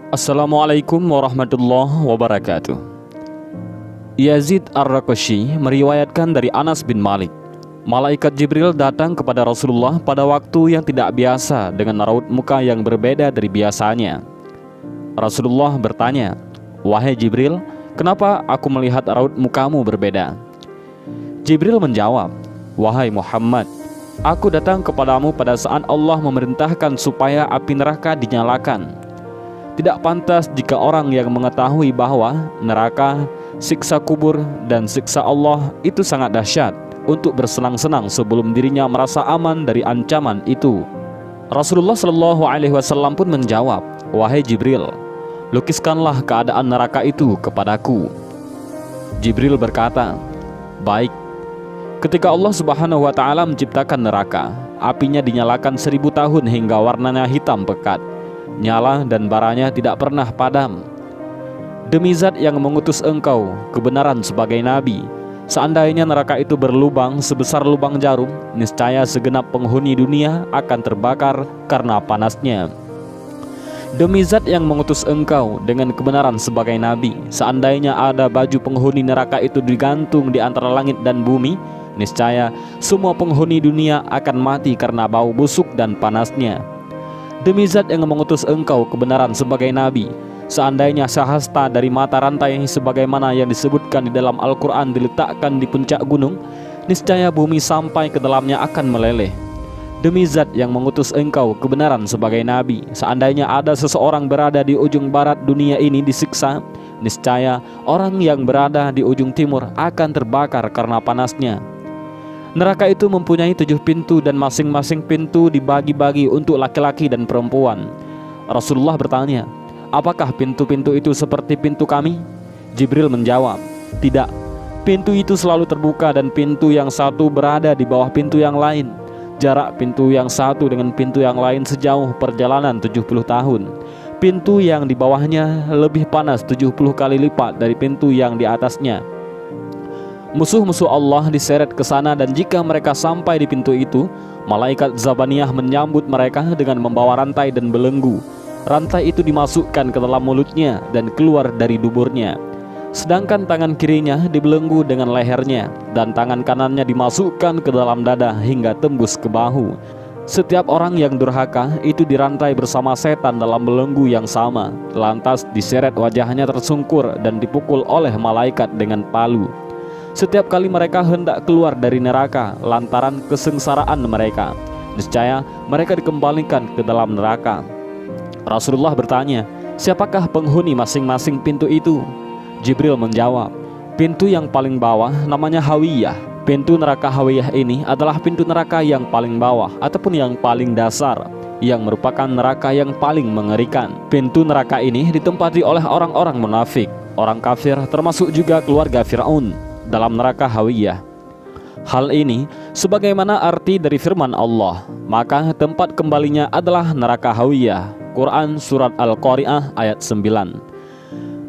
Assalamualaikum warahmatullahi wabarakatuh. Yazid Ar-Raqashi meriwayatkan dari Anas bin Malik, malaikat Jibril datang kepada Rasulullah pada waktu yang tidak biasa dengan raut muka yang berbeda dari biasanya. Rasulullah bertanya, "Wahai Jibril, kenapa aku melihat raut mukamu berbeda?" Jibril menjawab, "Wahai Muhammad, aku datang kepadamu pada saat Allah memerintahkan supaya api neraka dinyalakan. Tidak pantas jika orang yang mengetahui bahwa neraka, siksa kubur, dan siksa Allah itu sangat dahsyat untuk bersenang-senang sebelum dirinya merasa aman dari ancaman itu." Rasulullah Shallallahu Alaihi Wasallam pun menjawab, "Wahai Jibril, lukiskanlah keadaan neraka itu kepadaku." Jibril berkata, "Baik." Ketika Allah Subhanahu wa Ta'ala menciptakan neraka, apinya dinyalakan 1000 tahun hingga warnanya hitam pekat. Nyala dan baranya tidak pernah padam. Demi zat yang mengutus engkau kebenaran sebagai nabi, seandainya neraka itu berlubang sebesar lubang jarum, niscaya segenap penghuni dunia akan terbakar karena panasnya. Demi zat yang mengutus engkau dengan kebenaran sebagai nabi, seandainya ada baju penghuni neraka itu digantung di antara langit dan bumi, niscaya semua penghuni dunia akan mati karena bau busuk dan panasnya. Demi zat yang mengutus engkau kebenaran sebagai nabi, seandainya sahasta dari mata rantai sebagaimana yang disebutkan di dalam Al-Quran diletakkan di puncak gunung, niscaya bumi sampai ke dalamnya akan meleleh. Demi zat yang mengutus engkau kebenaran sebagai nabi, seandainya ada seseorang berada di ujung barat dunia ini disiksa, niscaya orang yang berada di ujung timur akan terbakar karena panasnya. Neraka itu mempunyai 7 pintu dan masing-masing pintu dibagi-bagi untuk laki-laki dan perempuan. Rasulullah bertanya, "Apakah pintu-pintu itu seperti pintu kami?" Jibril menjawab, "Tidak. Pintu itu selalu terbuka dan pintu yang satu berada di bawah pintu yang lain. Jarak pintu yang satu dengan pintu yang lain sejauh perjalanan 70 tahun. Pintu yang di bawahnya lebih panas 70 kali lipat dari pintu yang di atasnya. Musuh-musuh Allah diseret ke sana dan jika mereka sampai di pintu itu, malaikat Zabaniyah menyambut mereka dengan membawa rantai dan belenggu. Rantai itu dimasukkan ke dalam mulutnya dan keluar dari duburnya. Sedangkan tangan kirinya dibelenggu dengan lehernya dan tangan kanannya dimasukkan ke dalam dada hingga tembus ke bahu. Setiap orang yang durhaka itu dirantai bersama setan dalam belenggu yang sama. Lantas diseret wajahnya tersungkur dan dipukul oleh malaikat dengan palu. Setiap kali mereka hendak keluar dari neraka lantaran kesengsaraan mereka, niscaya mereka dikembalikan ke dalam neraka. Rasulullah bertanya, "Siapakah penghuni masing-masing pintu itu?" Jibril menjawab, "Pintu yang paling bawah namanya Hawiyah." Pintu neraka Hawiyah ini adalah pintu neraka yang paling bawah ataupun yang paling dasar, yang merupakan neraka yang paling mengerikan. Pintu neraka ini ditempati oleh orang-orang munafik, orang kafir, termasuk juga keluarga Fir'aun dalam neraka Hawiyah. Hal ini sebagaimana arti dari firman Allah, maka tempat kembalinya adalah neraka Hawiyah. Quran Surat Al-Qari'ah ayat 9.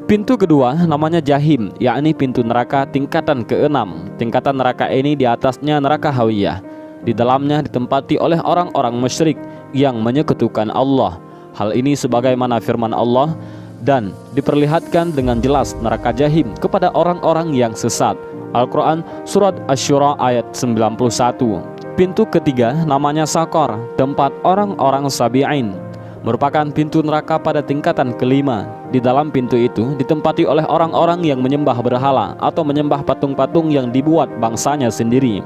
Pintu kedua namanya Jahim, yakni pintu neraka tingkatan ke-6. Tingkatan neraka ini di atasnya neraka Hawiyah. Di dalamnya ditempati oleh orang-orang musyrik yang menyekutukan Allah. Hal ini sebagaimana firman Allah, dan diperlihatkan dengan jelas neraka Jahim kepada orang-orang yang sesat. Al-Quran Surat Asy-Syura ayat 91. Pintu ketiga namanya Sakor, tempat orang-orang Sabi'in, merupakan pintu neraka pada tingkatan kelima. Di dalam pintu itu ditempati oleh orang-orang yang menyembah berhala atau menyembah patung-patung yang dibuat bangsanya sendiri.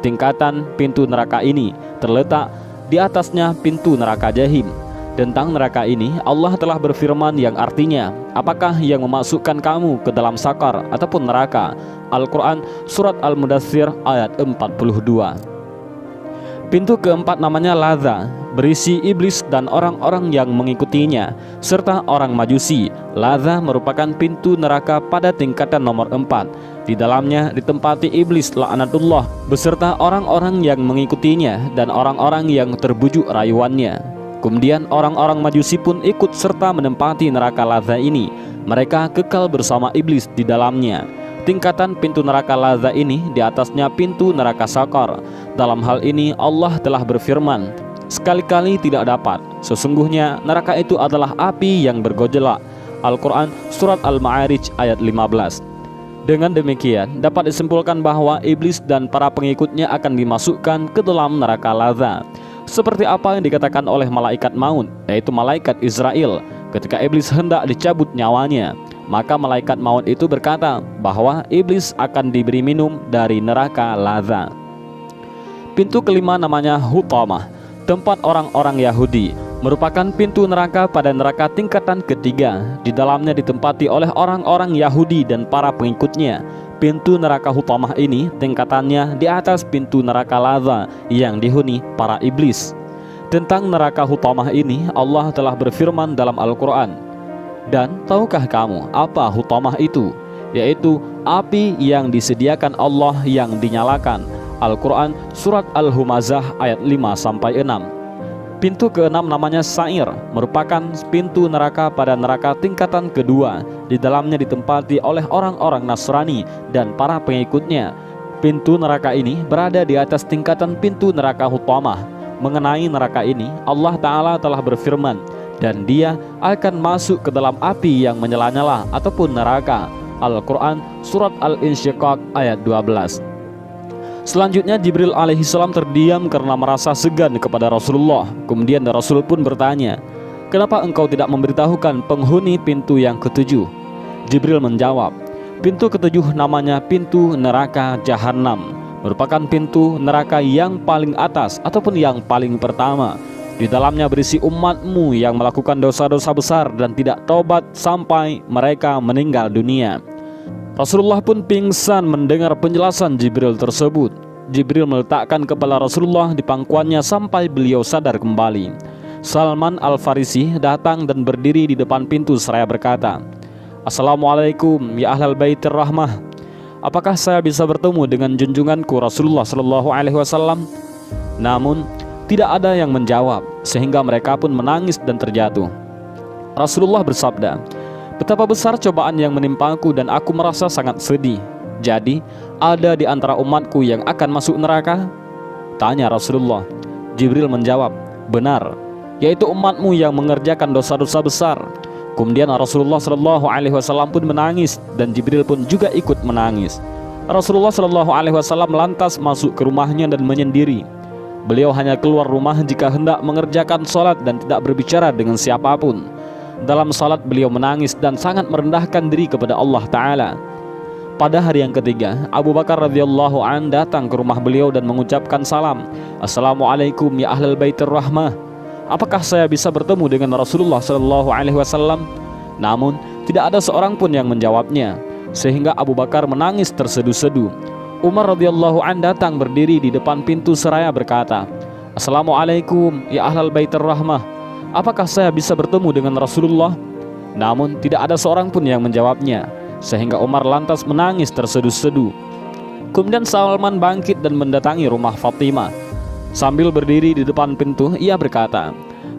Tingkatan pintu neraka ini terletak di atasnya pintu neraka Jahim. Tentang neraka ini Allah telah berfirman yang artinya, "Apakah yang memasukkan kamu ke dalam sakar ataupun neraka?" Al-Quran Surat Al-Mudaththir ayat 42. Pintu keempat namanya Ladza, berisi iblis dan orang-orang yang mengikutinya serta orang Majusi. Ladza merupakan pintu neraka pada tingkatan nomor 4. Di dalamnya ditempati iblis laknatullah beserta orang-orang yang mengikutinya dan orang-orang yang terbujuk rayuannya. Kemudian orang-orang Majusi pun ikut serta menempati neraka Ladza ini. Mereka kekal bersama iblis di dalamnya. Tingkatan pintu neraka Ladza ini di atasnya pintu neraka Sakar. Dalam hal ini Allah telah berfirman, sekali-kali tidak dapat. Sesungguhnya neraka itu adalah api yang bergejolak. Al-Quran Surat Al-Ma'arij ayat 15. Dengan demikian dapat disimpulkan bahwa iblis dan para pengikutnya akan dimasukkan ke dalam neraka lazza, seperti apa yang dikatakan oleh malaikat maut, yaitu malaikat Israel, ketika iblis hendak dicabut nyawanya. Maka malaikat maut itu berkata bahwa iblis akan diberi minum dari neraka lazza. Pintu kelima namanya Hutamah, tempat orang-orang Yahudi, merupakan pintu neraka pada neraka tingkatan ketiga. Di dalamnya ditempati oleh orang-orang Yahudi dan para pengikutnya. Pintu neraka Hutamah ini tingkatannya di atas pintu neraka lazza yang dihuni para iblis. Tentang neraka Hutamah ini Allah telah berfirman dalam Al-Quran, "Dan tahukah kamu apa Hutamah itu? Yaitu api yang disediakan Allah yang dinyalakan." Al-Quran Surat Al-Humazah ayat 5-6. Pintu keenam namanya Sa'ir, merupakan pintu neraka pada neraka tingkatan kedua. Di dalamnya ditempati oleh orang-orang Nasrani dan para pengikutnya. Pintu neraka ini berada di atas tingkatan pintu neraka Hutamah. Mengenai neraka ini, Allah Ta'ala telah berfirman, "Dan dia akan masuk ke dalam api yang menyala-nyala ataupun neraka." Al-Quran Surat Al-Insyiqaq ayat 12. Selanjutnya Jibril alaihissalam terdiam karena merasa segan kepada Rasulullah. Kemudian Rasul pun bertanya, "Kenapa engkau tidak memberitahukan penghuni pintu yang ketujuh?" Jibril menjawab, "Pintu ketujuh namanya pintu neraka Jahannam, merupakan pintu neraka yang paling atas ataupun yang paling pertama. Di dalamnya berisi umatmu yang melakukan dosa-dosa besar dan tidak taubat sampai mereka meninggal dunia." Rasulullah pun pingsan mendengar penjelasan Jibril tersebut. Jibril meletakkan kepala Rasulullah di pangkuannya sampai beliau sadar kembali. Salman Al-Farisi datang dan berdiri di depan pintu seraya berkata, "Assalamualaikum ya ahlal baitir rahmah. Apakah saya bisa bertemu dengan junjunganku Rasulullah Shallallahu Alaihi Wasallam?" Namun tidak ada yang menjawab, sehingga mereka pun menangis dan terjatuh. Rasulullah bersabda, "Betapa besar cobaan yang menimpaku dan aku merasa sangat sedih. Jadi, ada di antara umatku yang akan masuk neraka?" Tanya Rasulullah. Jibril menjawab, "Benar, yaitu umatmu yang mengerjakan dosa-dosa besar." Kemudian Rasulullah Shallallahu Alaihi Wasallam pun menangis dan Jibril pun juga ikut menangis. Rasulullah Shallallahu Alaihi Wasallam lantas masuk ke rumahnya dan menyendiri. Beliau hanya keluar rumah jika hendak mengerjakan sholat dan tidak berbicara dengan siapapun. Dalam salat beliau menangis dan sangat merendahkan diri kepada Allah Ta'ala. Pada hari yang ketiga, Abu Bakar radhiyallahu an datang ke rumah beliau dan mengucapkan salam, "Assalamualaikum ya ahlal baitir rahmah. Apakah saya bisa bertemu dengan Rasulullah Shallallahu Alaihi Wasallam?" Namun tidak ada seorang pun yang menjawabnya, sehingga Abu Bakar menangis tersedu-sedu. Umar radhiyallahu an datang berdiri di depan pintu seraya berkata, "Assalamualaikum ya ahlal baitir rahmah. Apakah saya bisa bertemu dengan Rasulullah?" Namun tidak ada seorang pun yang menjawabnya, sehingga Umar lantas menangis tersedu-sedu. Kemudian Salman bangkit dan mendatangi rumah Fatimah. Sambil berdiri di depan pintu, ia berkata,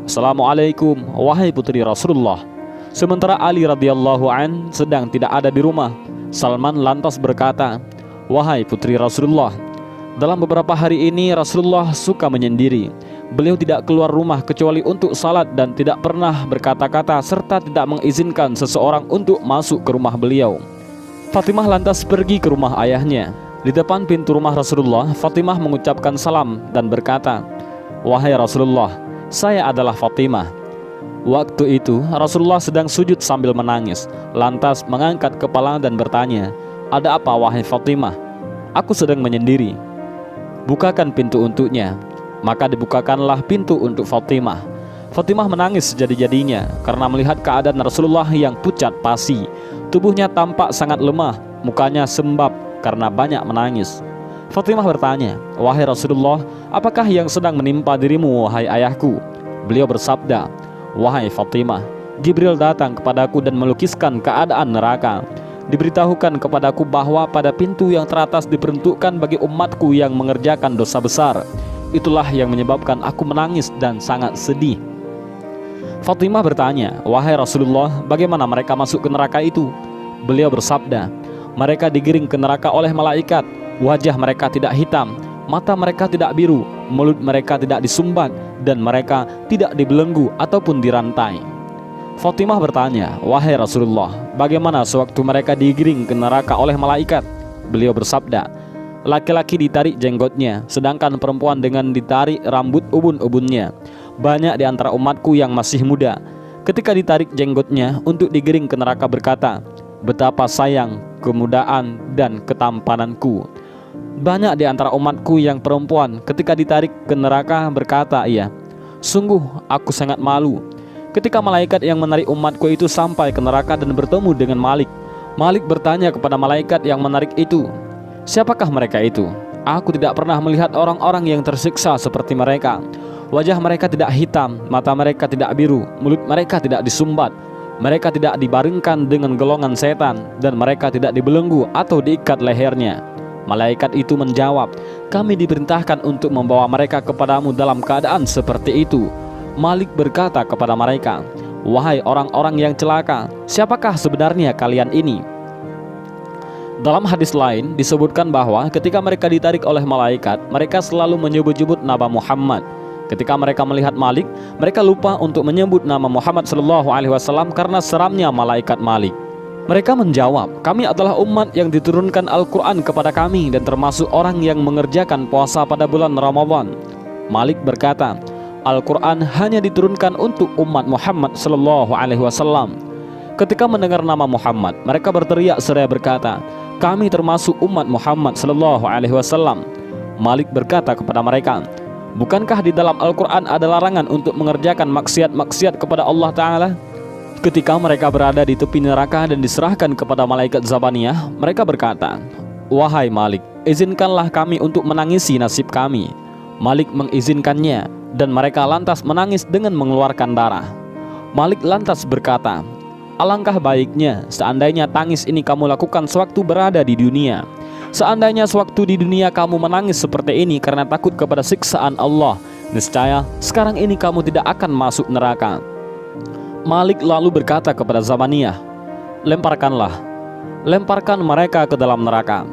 "Assalamualaikum wahai putri Rasulullah." Sementara Ali radhiyallahu an sedang tidak ada di rumah. Salman lantas berkata, "Wahai putri Rasulullah, dalam beberapa hari ini Rasulullah suka menyendiri. Beliau tidak keluar rumah kecuali untuk salat dan tidak pernah berkata-kata serta tidak mengizinkan seseorang untuk masuk ke rumah beliau." Fatimah lantas pergi ke rumah ayahnya. Di depan pintu rumah Rasulullah, Fatimah mengucapkan salam dan berkata, "Wahai Rasulullah, saya adalah Fatimah." Waktu itu Rasulullah sedang sujud sambil menangis, lantas mengangkat kepala dan bertanya, "Ada apa wahai Fatimah?" "Aku sedang menyendiri." "Bukakan pintu untuknya." Maka dibukakanlah pintu untuk Fatimah. Fatimah menangis sejadi-jadinya karena melihat keadaan Rasulullah yang pucat pasi. Tubuhnya tampak sangat lemah, mukanya sembab karena banyak menangis. Fatimah bertanya, "Wahai Rasulullah, apakah yang sedang menimpa dirimu wahai ayahku?" Beliau bersabda, "Wahai Fatimah, Jibril datang kepadaku dan melukiskan keadaan neraka. Diberitahukan kepadaku bahwa pada pintu yang teratas diperuntukkan bagi umatku yang mengerjakan dosa besar. Itulah yang menyebabkan aku menangis dan sangat sedih." Fatimah bertanya, "Wahai Rasulullah, bagaimana mereka masuk ke neraka itu?" Beliau bersabda, "Mereka digiring ke neraka oleh malaikat. Wajah mereka tidak hitam, mata mereka tidak biru, mulut mereka tidak disumbat, dan mereka tidak dibelenggu ataupun dirantai. Fatimah bertanya, "Wahai Rasulullah, bagaimana sewaktu mereka digiring ke neraka oleh malaikat?" Beliau bersabda, "Laki-laki ditarik jenggotnya, sedangkan perempuan dengan ditarik rambut ubun-ubunnya. Banyak di antara umatku yang masih muda, ketika ditarik jenggotnya untuk digiring ke neraka berkata, 'Betapa sayang kemudaan dan ketampananku.' Banyak di antara umatku yang perempuan ketika ditarik ke neraka berkata, 'Sungguh aku sangat malu.' Ketika malaikat yang menarik umatku itu sampai ke neraka dan bertemu dengan Malik, Malik bertanya kepada malaikat yang menarik itu, 'Siapakah mereka itu? Aku tidak pernah melihat orang-orang yang tersiksa seperti mereka. Wajah mereka tidak hitam, mata mereka tidak biru, mulut mereka tidak disumbat, mereka tidak dibaringkan dengan golongan setan, dan mereka tidak dibelenggu atau diikat lehernya.' Malaikat itu menjawab, 'Kami diperintahkan untuk membawa mereka kepadamu dalam keadaan seperti itu.' Malik berkata kepada mereka, 'Wahai orang-orang yang celaka, siapakah sebenarnya kalian ini?' Dalam hadis lain disebutkan bahwa ketika mereka ditarik oleh malaikat, mereka selalu menyebut-nyebut nama Muhammad. Ketika mereka melihat Malik, mereka lupa untuk menyebut nama Muhammad SAW karena seramnya malaikat Malik. Mereka menjawab, 'Kami adalah umat yang diturunkan Al-Quran kepada kami dan termasuk orang yang mengerjakan puasa pada bulan Ramadan.' Malik berkata, 'Al-Quran hanya diturunkan untuk umat Muhammad SAW.' Ketika mendengar nama Muhammad, mereka berteriak seraya berkata, 'Kami termasuk umat Muhammad SAW.' Malik berkata kepada mereka, 'Bukankah di dalam Al-Quran ada larangan untuk mengerjakan maksiat-maksiat kepada Allah Ta'ala?' Ketika mereka berada di tepi neraka dan diserahkan kepada malaikat Zabaniyah, mereka berkata, 'Wahai Malik, izinkanlah kami untuk menangisi nasib kami.' Malik mengizinkannya, dan mereka lantas menangis dengan mengeluarkan darah. Malik lantas berkata, 'Alangkah baiknya seandainya tangis ini kamu lakukan sewaktu berada di dunia. Seandainya sewaktu di dunia kamu menangis seperti ini karena takut kepada siksaan Allah, niscaya sekarang ini kamu tidak akan masuk neraka.' Malik lalu berkata kepada Zabaniyah, 'Lemparkan mereka ke dalam neraka.'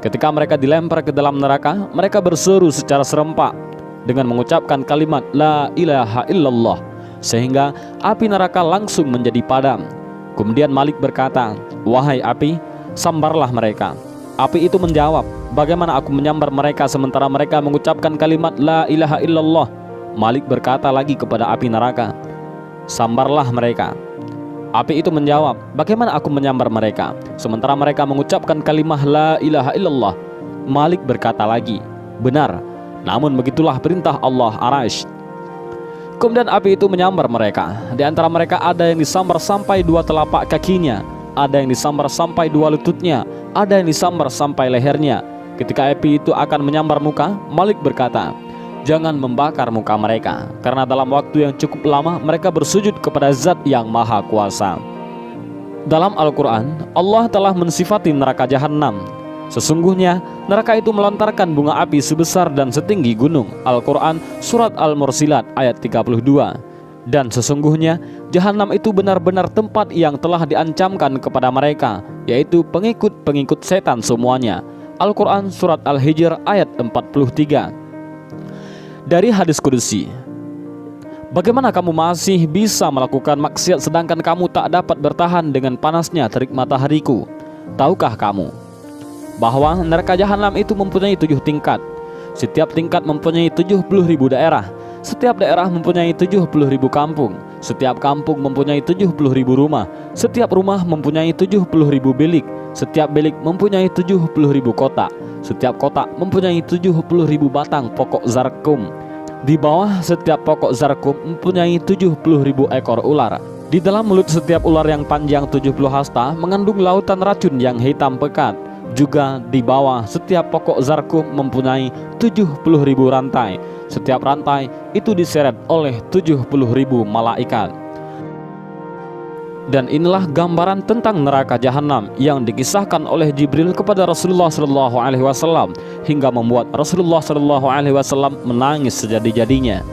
Ketika mereka dilempar ke dalam neraka, mereka berseru secara serempak dengan mengucapkan kalimat La ilaha illallah, sehingga api neraka langsung menjadi padam. Kemudian Malik berkata, 'Wahai api, sambarlah mereka.' Api itu menjawab, 'Bagaimana aku menyambar mereka sementara mereka mengucapkan kalimat La ilaha illallah?' Malik berkata lagi kepada api neraka, 'Sambarlah mereka.' Api itu menjawab, 'Bagaimana aku menyambar mereka sementara mereka mengucapkan kalimat La ilaha illallah?' Malik berkata lagi, 'Benar, namun begitulah perintah Allah Arash.' Kemudian api itu menyambar mereka. Di antara mereka ada yang disambar sampai 2 telapak kakinya, ada yang disambar sampai 2 lututnya, ada yang disambar sampai lehernya. Ketika api itu akan menyambar muka, Malik berkata, 'Jangan membakar muka mereka, karena dalam waktu yang cukup lama mereka bersujud kepada Zat yang Maha Kuasa.' Dalam Al-Quran, Allah telah mensifati neraka Jahannam. Sesungguhnya neraka itu melontarkan bunga api sebesar dan setinggi gunung. Al-Quran Surat Al-Mursilat ayat 32. Dan sesungguhnya Jahannam itu benar-benar tempat yang telah diancamkan kepada mereka, yaitu pengikut-pengikut setan semuanya. Al-Quran Surat Al-Hijr ayat 43. Dari hadis kudusi, bagaimana kamu masih bisa melakukan maksiat sedangkan kamu tak dapat bertahan dengan panasnya terik matahariku? Tahukah kamu bahwa neraka Jahannam itu mempunyai 7 tingkat. Setiap tingkat mempunyai 70.000 daerah. Setiap daerah mempunyai 70.000 kampung. Setiap kampung mempunyai 70.000 rumah. Setiap rumah mempunyai 70.000 bilik. Setiap bilik mempunyai 70.000 kotak. Setiap kotak mempunyai 70.000 batang pokok zarkum. Di bawah setiap pokok zarkum mempunyai 70.000 ekor ular. Di dalam mulut setiap ular yang panjang 70 hasta mengandung lautan racun yang hitam pekat. Juga di bawah setiap pokok zarkum mempunyai 70.000 rantai. Setiap rantai itu diseret oleh 70.000 malaikat. Dan inilah gambaran tentang neraka Jahannam yang dikisahkan oleh Jibril kepada Rasulullah SAW hingga membuat Rasulullah SAW menangis sejadi-jadinya.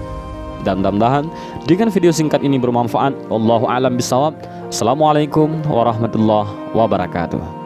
Dan mudah-mudahan dengan video singkat ini bermanfaat. Wallahu a'lam bishawab. Assalamualaikum warahmatullahi wabarakatuh.